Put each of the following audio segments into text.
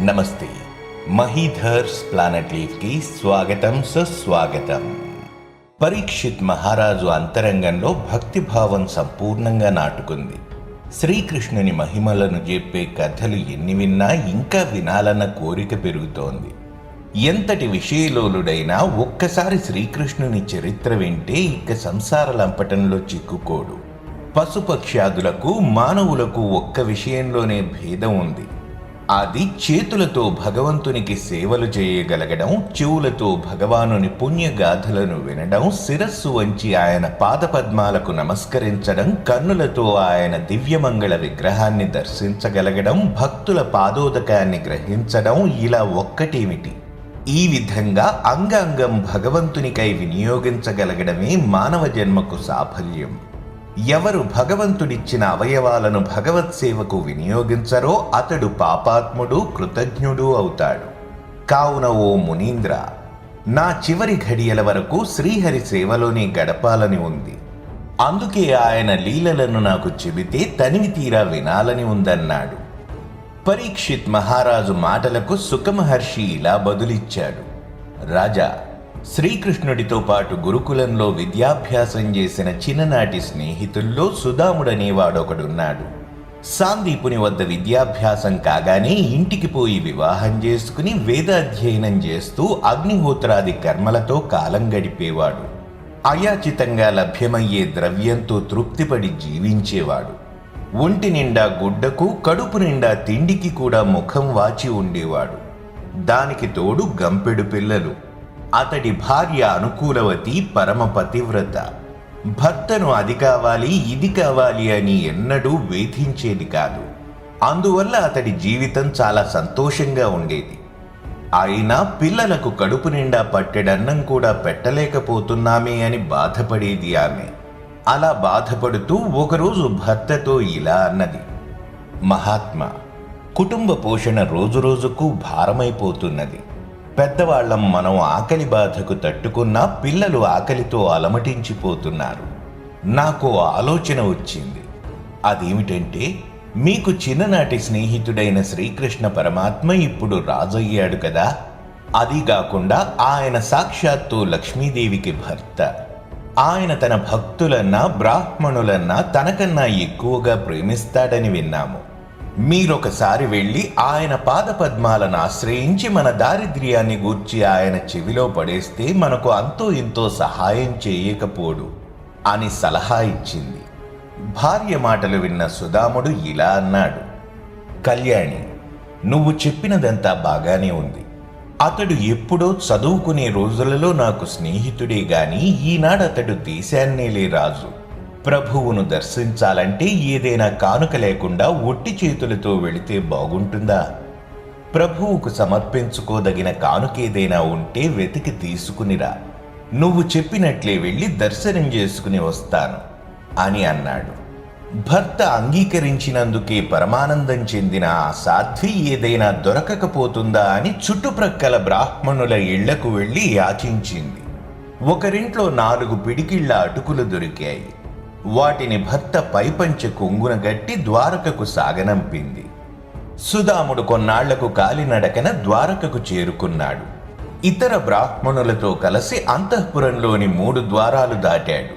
నమస్తే. మహీధర్స్ ప్లానెట్ లీఫ్కి స్వాగతం, సుస్వాగతం. పరీక్షిత్ మహారాజు అంతరంగంలో భక్తిభావం సంపూర్ణంగా నాటుకుంది. శ్రీకృష్ణుని మహిమలను చెప్పే కథలు ఎన్ని విన్నా ఇంకా వినాలన్న కోరిక పెరుగుతోంది. ఎంతటి విషయలోలుడైనా ఒక్కసారి శ్రీకృష్ణుని చరిత్ర వింటే ఇక సంసార లంపటంలో చిక్కుకోడు. పశుపక్ష్యాదులకు మానవులకు ఒక్క విషయంలోనే భేదం ఉంది. అది చేతులతో భగవంతునికి సేవలు చేయగలగడం, చెవులతో భగవానుని పుణ్యగాథలను వినడం, శిరస్సు వంచి ఆయన పాదపద్మాలకు నమస్కరించడం, కన్నులతో ఆయన దివ్యమంగళ విగ్రహాన్ని దర్శించగలగడం, భక్తుల పాదోదకాన్ని గ్రహించడం, ఇలా ఒక్కటేమిటి, ఈ విధంగా అంగాంగం భగవంతునికై వినియోగించగలగడమే మానవ జన్మకు సాఫల్యం. ఎవరు భగవంతుడిచ్చిన అవయవాలను భగవత్ సేవకు వినియోగించరో అతడు పాపాత్ముడు, కృతజ్ఞుడు అవుతాడు. కావున ఓ మునీంద్ర, నా చివరి ఘడియల వరకు శ్రీహరి సేవలోనే గడపాలని ఉంది. అందుకే ఆయన లీలలను నాకు చెబితే తనివి తీరా వినాలని ఉందన్నాడు. పరీక్షిత్ మహారాజు మాటలకు సుఖమహర్షి ఇలా బదులిచ్చాడు. రాజా, శ్రీకృష్ణుడితో పాటు గురుకులంలో విద్యాభ్యాసం చేసిన చిన్ననాటి స్నేహితుల్లో సుదాముడనేవాడొకడున్నాడు. సాందీపుని వద్ద విద్యాభ్యాసం కాగానే ఇంటికి పోయి వివాహం చేసుకుని వేదాధ్యయనం చేస్తూ అగ్నిహోత్రాది కర్మలతో కాలం గడిపేవాడు. అయాచితంగా లభ్యమయ్యే ద్రవ్యంతో తృప్తిపడి జీవించేవాడు. ఒంటి నిండా గుడ్డకు, కడుపు నిండా తిండికి కూడా ముఖం వాచి ఉండేవాడు. దానికి తోడు గంపెడు పిల్లలు. అతడి భార్య అనుకూలవతి, పరమ పతివ్రత. భర్తను అది కావాలి, ఇది కావాలి అని ఎన్నడూ వేధించేది కాదు. అందువల్ల అతడి జీవితం చాలా సంతోషంగా ఉండేది. అయినా పిల్లలకు కడుపు నిండా పట్టెడన్నం కూడా పెట్టలేకపోతున్నామే అని బాధపడేది ఆమె. అలా బాధపడుతూ ఒకరోజు భర్తతో ఇలా అన్నది. మహాత్మా, కుటుంబ పోషణ రోజురోజుకు భారమైపోతున్నది. పెద్దవాళ్లం మనం ఆకలి బాధకు తట్టుకున్నా పిల్లలు ఆకలితో అలమటించిపోతున్నారు. నాకు ఆలోచన వచ్చింది. అదేమిటంటే, మీకు చిన్ననాటి స్నేహితుడైన శ్రీకృష్ణ పరమాత్మ ఇప్పుడు రాజయ్యాడు కదా. అది కాకుండా ఆయన సాక్షాత్తు లక్ష్మీదేవికి భర్త. ఆయన తన భక్తులన్నా బ్రాహ్మణులన్నా తనకన్నా ఎక్కువగా ప్రేమిస్తాడని విన్నాము. మీరొకసారి వెళ్ళి ఆయన పాదపద్మాలను ఆశ్రయించి మన దారిద్ర్యాన్ని గూర్చి ఆయన చెవిలో పడేస్తే మనకు అంతో ఇంతో సహాయం చేయకపోడు అని సలహా ఇచ్చింది. భార్య మాటలు విన్న సుదాముడు ఇలా అన్నాడు. కళ్యాణి, నువ్వు చెప్పినదంతా బాగానే ఉంది. అతడు ఎప్పుడో చదువుకునే రోజులలో నాకు స్నేహితుడే గాని ఈనాడు అతడు దేశాన్నేలే రాజు. ప్రభువును దర్శించాలంటే ఏదైనా కానుక లేకుండా ఒట్టి చేతులతో వెళితే బాగుంటుందా? ప్రభువుకు సమర్పించుకోదగిన కానుకేదైనా ఉంటే వెతికి తీసుకునిరా. నువ్వు చెప్పినట్లే వెళ్ళి దర్శనం చేసుకుని వస్తాను అని అన్నాడు. భర్త అంగీకరించినందుకే పరమానందం చెందిన ఆ సాధ్వి ఏదైనా దొరకకపోతుందా అని చుట్టుప్రక్కల బ్రాహ్మణుల ఇళ్లకు వెళ్ళి యాచించింది. ఒకరింట్లో 4 పిడికిళ్ల అటుకులు దొరికాయి. వాటిని భర్త పైపంచె కొంగున గట్టి ద్వారకకు సాగనంపింది. సుదాముడు కొన్నాళ్లకు కాలినడకన ద్వారకకు చేరుకున్నాడు. ఇతర బ్రాహ్మణులతో కలిసి అంతఃపురంలోని 3 ద్వారాలు దాటాడు.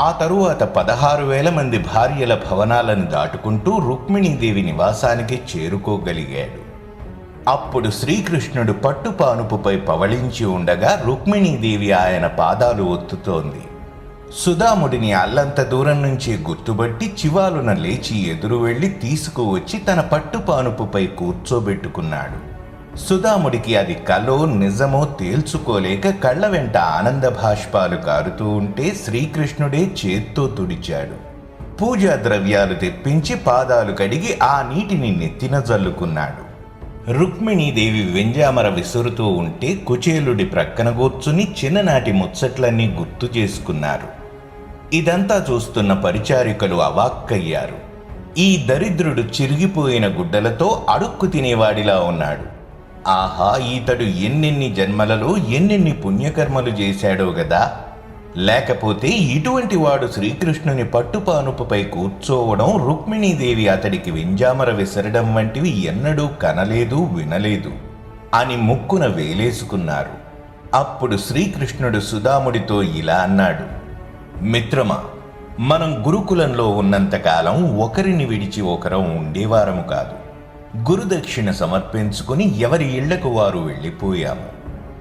ఆ తరువాత 16,000 మంది భార్యల భవనాలను దాటుకుంటూ రుక్మిణీదేవి నివాసానికి చేరుకోగలిగాడు. అప్పుడు శ్రీకృష్ణుడు పట్టుపానుపుపై పవళించి ఉండగా రుక్మిణీదేవి ఆయన పాదాలు ఒత్తుతోంది. సుదాముడిని అల్లంత దూరం నుంచి గుర్తుబట్టి చివాలున లేచి ఎదురు వెళ్లి తీసుకువచ్చి తన పట్టుపానుపుపై కూర్చోబెట్టుకున్నాడు. సుదాముడికి అది కలో నిజమో తేల్చుకోలేక కళ్ళ వెంట ఆనంద భాష్పాలు కారుతూ ఉంటే శ్రీకృష్ణుడే చేత్తో తుడిచాడు. పూజా ద్రవ్యాలు తెప్పించి పాదాలు కడిగి ఆ నీటిని నెత్తిన జల్లుకున్నాడు. రుక్మిణీదేవి వెంజామర విసురుతూ ఉంటే కుచేలుడి ప్రక్కన కూర్చుని చిన్ననాటి ముచ్చట్లన్నీ గుర్తు చేసుకున్నారు. ఇదంతా చూస్తున్న పరిచారికలు అవాక్కయ్యారు. ఈ దరిద్రుడు చిరిగిపోయిన గుడ్డలతో అడుక్కు తినేవాడిలా ఉన్నాడు. ఆహా, ఈతడు ఎన్నెన్ని జన్మలలో ఎన్నెన్ని పుణ్యకర్మలు చేశాడో గదా లేకపోతే ఇటువంటి వాడు శ్రీకృష్ణుని పట్టుపానుపుపై కూర్చోవడం, రుక్మిణీదేవి అతడికి వింజామర విసరడం వంటివి ఎన్నడూ కనలేదు, వినలేదు అని ముక్కున వేలేసుకున్నారు. అప్పుడు శ్రీకృష్ణుడు సుదాముడితో ఇలా అన్నాడు: మిత్రమా, మనం గురుకులంలో ఉన్నంతకాలం ఒకరిని విడిచి ఒకరం ఉండేవారము కాదు. గురుదక్షిణ సమర్పించుకుని ఎవరి ఇళ్లకు వారు వెళ్ళిపోయాము.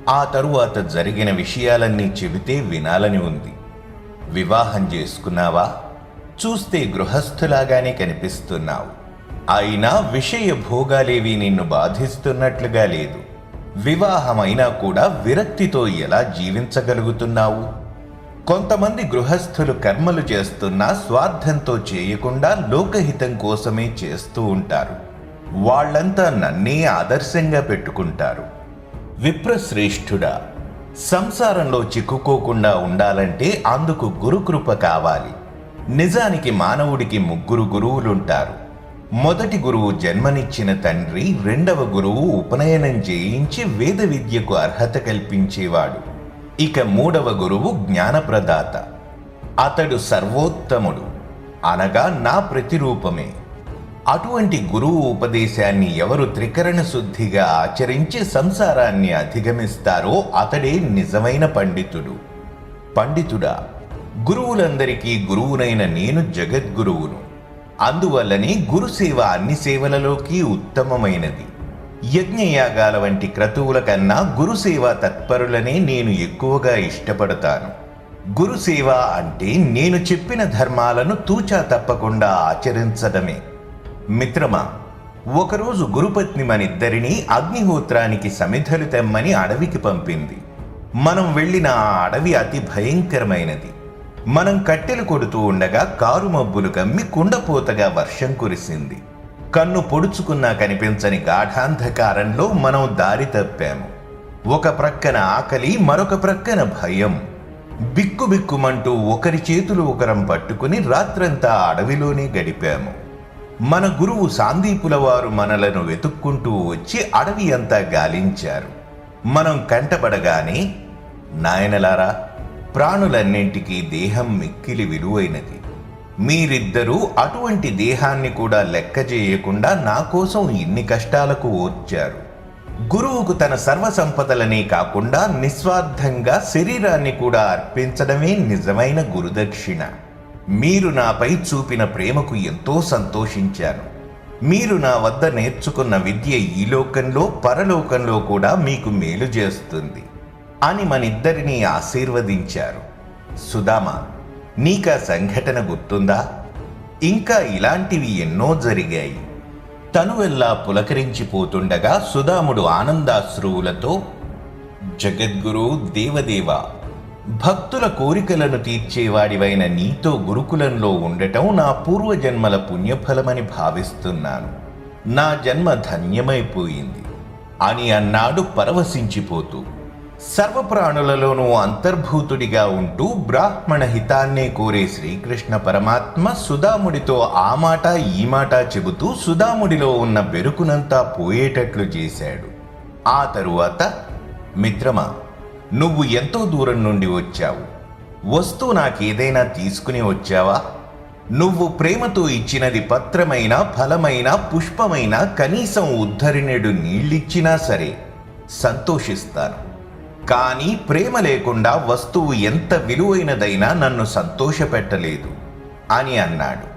ఆ తరువాత జరిగిన విషయాలన్నీ చెబితే వినాలని ఉంది. వివాహం చేసుకున్నావా? చూస్తే గృహస్థులాగానే కనిపిస్తున్నావు. అయినా విషయ భోగాలేవి నిన్ను బాధిస్తున్నట్లుగా లేదు. వివాహమైనా కూడా విరక్తితో ఎలా జీవించగలుగుతున్నావు? కొంతమంది గృహస్థులు కర్మలు చేస్తున్నా స్వార్థంతో చేయకుండా లోకహితం కోసమే చేస్తూ ఉంటారు. వాళ్ళంతా నన్నే ఆదర్శంగా పెట్టుకుంటారు. విప్రశ్రేష్ఠుడా, సంసారంలో చిక్కుకోకుండా ఉండాలంటే అందుకు గురుకృప కావాలి. నిజానికి మానవుడికి 3 గురువులుంటారు. మొదటి గురువు జన్మనిచ్చిన తండ్రి, రెండవ గురువు ఉపనయనం చేయించి వేద విద్యకు అర్హత కల్పించేవాడు, ఇక మూడవ గురువు జ్ఞానప్రదాత. అతడు సర్వోత్తముడు, అనగా నా ప్రతిరూపమే. అటువంటి గురువు ఉపదేశాన్ని ఎవరు త్రికరణ శుద్ధిగా ఆచరించి సంసారాన్ని అధిగమిస్తారో అతడే నిజమైన పండితుడు. పండితుడా, గురువులందరికీ గురువునైన నేను జగద్గురువును. అందువల్లనే గురుసేవ అన్ని సేవలలోకి ఉత్తమమైనది. యజ్ఞయాగాల వంటి క్రతువుల కన్నా గురుసేవ తత్పరులనే నేను ఎక్కువగా ఇష్టపడతాను. గురుసేవ అంటే నేను చెప్పిన ధర్మాలను తూచా తప్పకుండా ఆచరించడమే. మిత్రమా, ఒకరోజు గురుపత్ని మనిద్దరినీ అగ్నిహోత్రానికి సమిధలు తెమ్మని అడవికి పంపింది. మనం వెళ్ళిన ఆ అడవి అతి భయంకరమైనది. మనం కట్టెలు కొడుతూ ఉండగా కారు మబ్బులు కమ్మి కుండపోతగా వర్షం కురిసింది. కన్ను పొడుచుకున్నా కనిపించని గాఢాంధకారంలో మనం దారి తప్పాము. ఒక ప్రక్కన ఆకలి, మరొక ప్రక్కన భయం. బిక్కుబిక్కుమంటూ ఒకరి చేతులు ఒకరం పట్టుకుని రాత్రంతా అడవిలోనే గడిపాము. మన గురువు సాందీపుల వారు మనలను వెతుక్కుంటూ వచ్చి అడవి అంతా గాలించారు. మనం కంటపడగానే, నాయనలారా, ప్రాణులన్నింటికీ దేహం మిక్కిలి విలువైనది. మీరిద్దరూ అటువంటి దేహాన్ని కూడా లెక్క చేయకుండా నా కోసం ఇన్ని కష్టాలకు ఓర్చారు. గురువుకు తన సర్వసంపదలనే కాకుండా నిస్వార్థంగా శరీరాన్ని కూడా అర్పించడమే నిజమైన గురుదక్షిణ. మీరు నాపై చూపిన ప్రేమకు ఎంతో సంతోషించాను. మీరు నా వద్ద నేర్చుకున్న విద్య ఈ లోకంలో, పరలోకంలో కూడా మీకు మేలు చేస్తుంది అని మనిద్దరినీ ఆశీర్వదించారు. సుదామా, నీకా సంఘటన గుర్తుందా? ఇంకా ఇలాంటివి ఎన్నో జరిగాయి. తనువెల్లా పులకరించిపోతుండగా సుదాముడు ఆనందాశ్రువులతో, జగద్గురు దేవదేవ, భక్తుల కోరికలను తీర్చేవాడివైన నీతో గురుకులంలో ఉండటం నా పూర్వజన్మల పుణ్యఫలమని భావిస్తున్నాను. నా జన్మ ధన్యమైపోయింది అని అన్నాడు పరవశించిపోతూ. సర్వప్రాణులలోనూ అంతర్భూతుడిగా ఉంటూ బ్రాహ్మణ హితాన్నే కోరే శ్రీకృష్ణ పరమాత్మ సుదాముడితో ఆ మాట ఈ మాట చెబుతూ సుదాముడిలో ఉన్న బెరుకునంతా పోయేటట్లు చేశాడు. ఆ తరువాత, మిత్రమా, నువ్వు ఎంతో దూరం నుండి వచ్చావు. వస్తూ నాకేదైనా తీసుకుని వచ్చావా? నువ్వు ప్రేమతో ఇచ్చినది పత్రమైనా, ఫలమైనా, పుష్పమైనా, కనీసం ఉద్ధరిణెడు నీళ్ళిచ్చినా సరే సంతోషిస్తాను. కానీ ప్రేమ లేకుండా వస్తువు ఎంత విలువైనదైనా నన్ను సంతోషపెట్టలేదు అని అన్నాడు.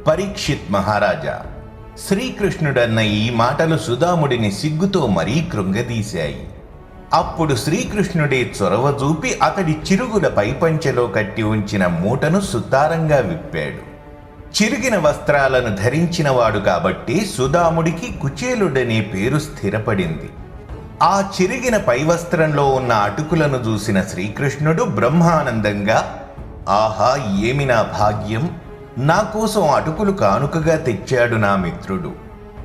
పరీక్షిత్ మహారాజా, శ్రీకృష్ణుడన్న ఈ మాటలు సుదాముడిని సిగ్గుతో మరీ కృంగదీశాయి. అప్పుడు శ్రీకృష్ణుడే చొరవ చూపి అతడి చిరుగుల పైపంచెలో కట్టి ఉంచిన మూటను సుతారంగా విప్పాడు. చిరిగిన వస్త్రాలను ధరించినవాడు కాబట్టి సుదాముడికి కుచేలుడనే పేరు స్థిరపడింది. ఆ చిరిగిన పైవస్త్రంలో ఉన్న అటుకులను చూసిన శ్రీకృష్ణుడు బ్రహ్మానందంగా, ఆహా, ఏమి నా భాగ్యం! నా కోసం అటుకులు కానుకగా తెచ్చాడు నా మిత్రుడు.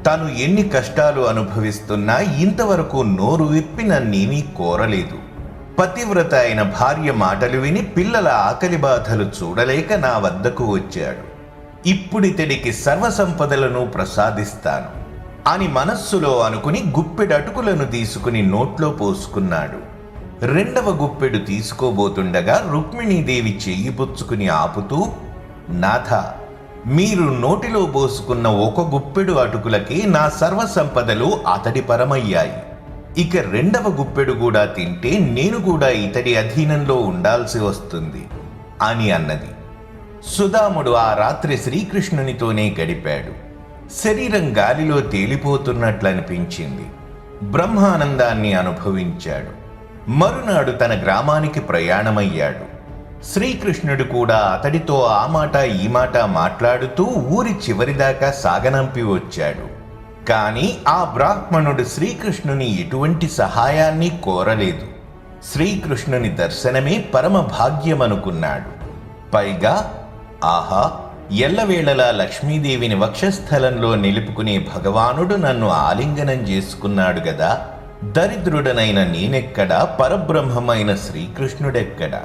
తను ఎన్ని కష్టాలు అనుభవిస్తున్నా ఇంతవరకు నోరు విప్పి నన్నేమీ కోరలేదు. పతివ్రత అయిన భార్య మాటలు విని పిల్లల ఆకలి బాధలు చూడలేక నా వద్దకు వచ్చాడు. ఇప్పుడితడికి సర్వసంపదలను ప్రసాదిస్తాను అని మనస్సులో అనుకుని గుప్పెడటుకులను తీసుకుని నోట్లో పోసుకున్నాడు. రెండవ గుప్పెడు తీసుకోబోతుండగా రుక్మిణీదేవి చెయ్యి పుచ్చుకుని ఆపుతూ, నాథ, మీరు నోటిలో పోసుకున్న ఒక గుప్పెడు అటుకులకి నా సర్వసంపదలు అతడి పరమయ్యాయి. ఇక రెండవ గుప్పెడు కూడా తింటే నేను కూడా ఇతడి అధీనంలో ఉండాల్సి వస్తుంది అని అన్నది. సుధాముడు ఆ రాత్రి శ్రీకృష్ణునితోనే గడిపాడు. శరీరం గాలిలో తేలిపోతున్నట్లనిపించింది. బ్రహ్మానందాన్ని అనుభవించాడు. మరునాడు తన గ్రామానికి ప్రయాణమయ్యాడు. శ్రీకృష్ణుడు కూడా అతడితో ఆ మాట ఈ మాట మాట్లాడుతూ ఊరి చివరిదాకా సాగనంపి వచ్చాడు. కాని ఆ బ్రాహ్మణుడు శ్రీకృష్ణుని ఎటువంటి సహాయాన్ని కోరలేదు. శ్రీకృష్ణుని దర్శనమే పరమ భాగ్యమనుకున్నాడు. పైగా, ఆహా, ఎల్లవేళలా లక్ష్మీదేవిని వక్షస్థలంలో నిలుపుకునే భగవానుడు నన్ను ఆలింగనం చేసుకున్నాడు గదా, దరిద్రుడనైన నేనెక్కడా, పరబ్రహ్మమైన శ్రీకృష్ణుడెక్కడా?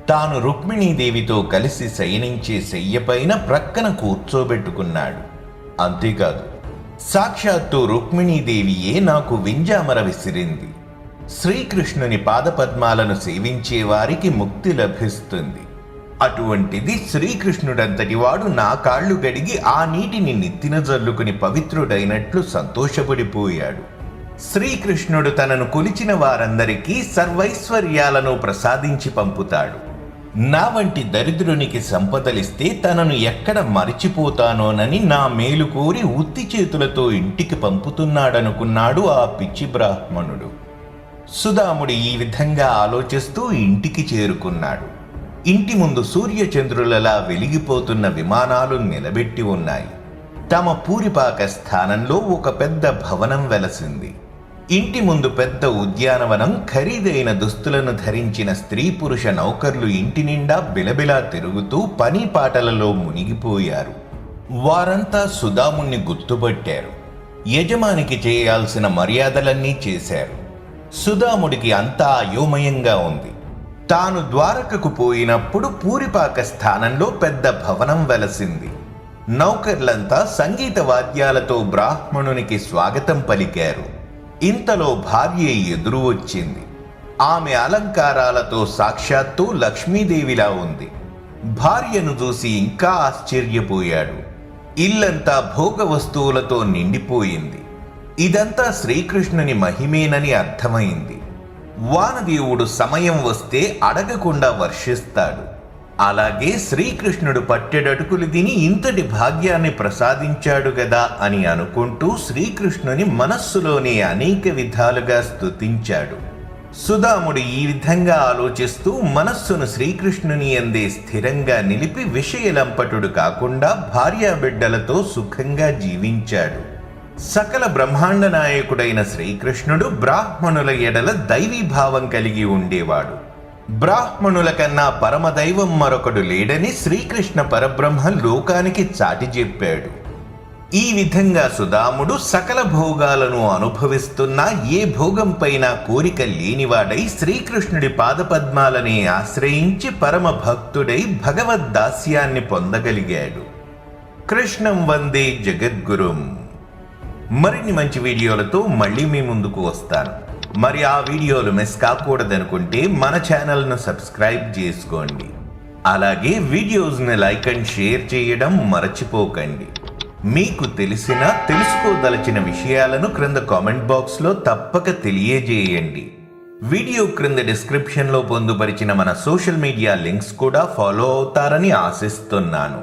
తాను రుక్మిణీదేవితో కలిసి శయనించే శయ్యపైన ప్రక్కన కూర్చోబెట్టుకున్నాడు. అంతేకాదు, సాక్షాత్తు రుక్మిణీదేవియే నాకు వింజామర విసిరింది. శ్రీకృష్ణుని పాదపద్మాలను సేవించే వారికి ముక్తి లభిస్తుంది. అటువంటిది శ్రీకృష్ణుడంతటి వాడు నా కాళ్ళు గడిగి ఆ నీటిని నెత్తిన జల్లుకుని పవిత్రుడైనట్లు సంతోషపడిపోయాడు. శ్రీకృష్ణుడు తనను కొలిచిన వారందరికీ సర్వైశ్వర్యాలను ప్రసాదించి పంపుతాడు. నా వంటి దరిద్రునికి సంపదలిస్తే తనను ఎక్కడ మరిచిపోతానోనని నా మేలు కోరి ఉత్తి చేతులతో ఇంటికి పంపుతున్నాడనుకున్నాడు ఆ పిచ్చి బ్రాహ్మణుడు. సుధాముడు ఈ విధంగా ఆలోచిస్తూ ఇంటికి చేరుకున్నాడు. ఇంటి ముందు సూర్యచంద్రులలా వెలిగిపోతున్న విమానాలు నిలబెట్టి ఉన్నాయి. తమ పూరిపాక స్థానంలో ఒక పెద్ద భవనం వెలసింది. ఇంటి ముందు పెద్ద ఉద్యానవనం, ఖరీదైన దుస్తులను ధరించిన స్త్రీ పురుష నౌకర్లు ఇంటి నిండా బిలబిలా తిరుగుతూ పని పాటలలో మునిగిపోయారు. వారంతా సుధాముణ్ణి గుర్తుపట్టారు. యజమానికి చేయాల్సిన మర్యాదలన్నీ చేశారు. సుధాముడికి అంతా అయోమయంగా ఉంది. తాను ద్వారకకు పోయినప్పుడు పూరిపాక స్థానంలో పెద్ద భవనం వెలసింది. నౌకర్లంతా సంగీత వాద్యాలతో బ్రాహ్మణునికి స్వాగతం పలికారు. ఇంతలో భార్య ఎదురు వచ్చింది. ఆమె అలంకారాలతో సాక్షాత్తు లక్ష్మీదేవిలా ఉంది. భార్యను చూసి ఇంకా ఆశ్చర్యపోయాడు. ఇల్లంతా భోగ వస్తువులతో నిండిపోయింది. ఇదంతా శ్రీకృష్ణుని మహిమేనని అర్థమైంది. వానదేవుడు సమయం వస్తే అడగకుండా వర్షిస్తాడు. అలాగే శ్రీకృష్ణుడు పట్టెడటుకులు తిని ఇంతటి భాగ్యాన్ని ప్రసాదించాడు గదా అని అనుకుంటూ శ్రీకృష్ణుని మనస్సులోనే అనేక విధాలుగా స్తుతించాడు. సుధాముడు ఈ విధంగా ఆలోచిస్తూ మనస్సును శ్రీకృష్ణుని యందే స్థిరంగా నిలిపి విషయలంపటుడు కాకుండా భార్యాబిడ్డలతో సుఖంగా జీవించాడు. సకల బ్రహ్మాండ నాయకుడైన శ్రీకృష్ణుడు బ్రాహ్మణుల ఎడల దైవీభావం కలిగి ఉండేవాడు. బ్రాహ్మణుల కన్నా పరమదైవం మరొకడు లేడని శ్రీకృష్ణ పరబ్రహ్మ లోకానికి చాటి చెప్పాడు. ఈ విధంగా సుధాముడు సకల భోగాలను అనుభవిస్తున్నా ఏ భోగంపైన కోరిక లేనివాడై శ్రీకృష్ణుడి పాదపద్మాలని ఆశ్రయించి పరమ భక్తుడై భగవద్దాస్యాన్ని పొందగలిగాడు. కృష్ణం వందే జగద్గురుం. మరిన్ని మంచి వీడియోలతో మళ్ళీ మీ ముందుకు వస్తాను. మరి ఆ వీడియోలు మిస్ కాకూడదనుకుంటే మన ఛానల్ను సబ్స్క్రైబ్ చేసుకోండి. అలాగే వీడియోస్ని లైక్ అండ్ షేర్ చేయడం మరచిపోకండి. మీకు తెలిసిన, తెలుసుకోదలచిన విషయాలను క్రింద కామెంట్ బాక్స్లో తప్పక తెలియజేయండి. వీడియో క్రింద డిస్క్రిప్షన్లో పొందుపరిచిన మన సోషల్ మీడియా లింక్స్ కూడా ఫాలో అవుతారని ఆశిస్తున్నాను.